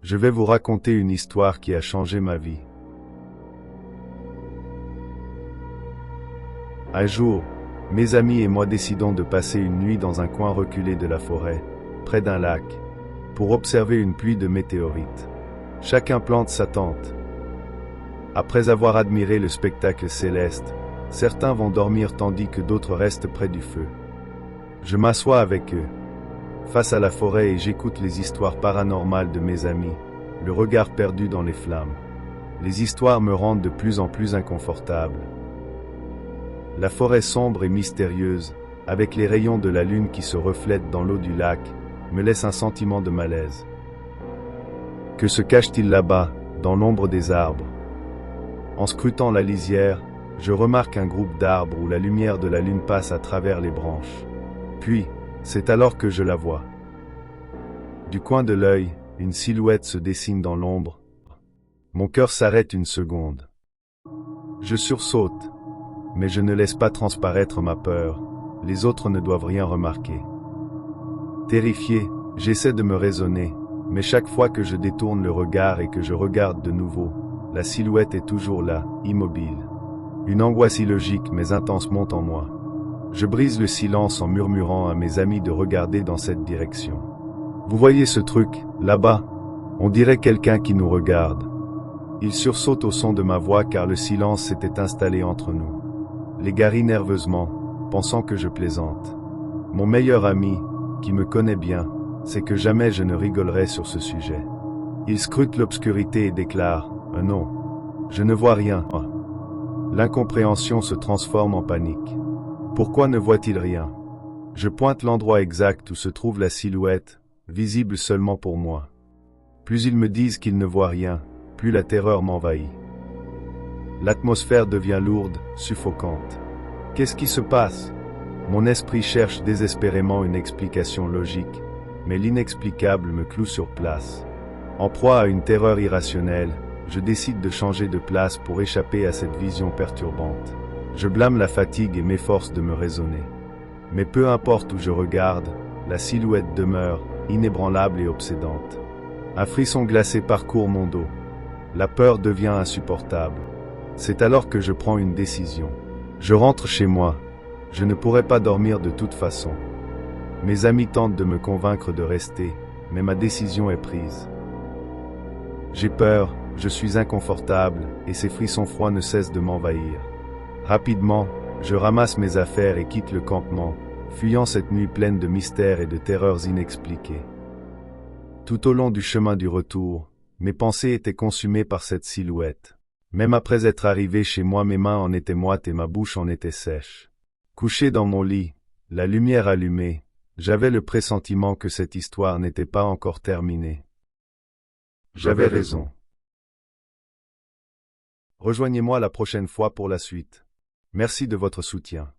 Je vais vous raconter une histoire qui a changé ma vie. Un jour, mes amis et moi décidons de passer une nuit dans un coin reculé de la forêt, près d'un lac, pour observer une pluie de météorites. Chacun plante sa tente. Après avoir admiré le spectacle céleste, certains vont dormir tandis que d'autres restent près du feu. Je m'assois avec eux, face à la forêt, et j'écoute les histoires paranormales de mes amis, le regard perdu dans les flammes. Les histoires me rendent de plus en plus inconfortable. La forêt sombre et mystérieuse, avec les rayons de la lune qui se reflètent dans l'eau du lac, me laisse un sentiment de malaise. Que se cache-t-il là-bas, dans l'ombre des arbres? En scrutant la lisière, je remarque un groupe d'arbres où la lumière de la lune passe à travers les branches. Puis, c'est alors que je la vois. Du coin de l'œil, une silhouette se dessine dans l'ombre. Mon cœur s'arrête une seconde. Je sursaute, mais je ne laisse pas transparaître ma peur. Les autres ne doivent rien remarquer. Terrifié, j'essaie de me raisonner, mais chaque fois que je détourne le regard et que je regarde de nouveau, la silhouette est toujours là, immobile. Une angoisse illogique mais intense monte en moi. Je brise le silence en murmurant à mes amis de regarder dans cette direction. Vous voyez ce truc, là-bas? On dirait quelqu'un qui nous regarde. Ils sursautent au son de ma voix car le silence s'était installé entre nous. Les garient nerveusement, pensant que je plaisante. Mon meilleur ami, qui me connaît bien, sait que jamais je ne rigolerai sur ce sujet. Il scrute l'obscurité et déclare « Non, je ne vois rien ». L'incompréhension se transforme en panique. Pourquoi ne voit-il rien? Je pointe l'endroit exact où se trouve la silhouette, visible seulement pour moi. Plus ils me disent qu'ils ne voient rien, plus la terreur m'envahit. L'atmosphère devient lourde, suffocante. Qu'est-ce qui se passe? Mon esprit cherche désespérément une explication logique, mais l'inexplicable me cloue sur place. En proie à une terreur irrationnelle, je décide de changer de place pour échapper à cette vision perturbante. Je blâme la fatigue et m'efforce de me raisonner. Mais peu importe où je regarde, la silhouette demeure, inébranlable et obsédante. Un frisson glacé parcourt mon dos. La peur devient insupportable. C'est alors que je prends une décision. Je rentre chez moi. Je ne pourrai pas dormir de toute façon. Mes amis tentent de me convaincre de rester, mais ma décision est prise. J'ai peur, je suis inconfortable, et ces frissons froids ne cessent de m'envahir. Rapidement, je ramasse mes affaires et quitte le campement, fuyant cette nuit pleine de mystères et de terreurs inexpliquées. Tout au long du chemin du retour, mes pensées étaient consumées par cette silhouette. Même après être arrivé chez moi, mes mains en étaient moites et ma bouche en était sèche. Couché dans mon lit, la lumière allumée, j'avais le pressentiment que cette histoire n'était pas encore terminée. J'avais raison. Rejoignez-moi la prochaine fois pour la suite. Merci de votre soutien.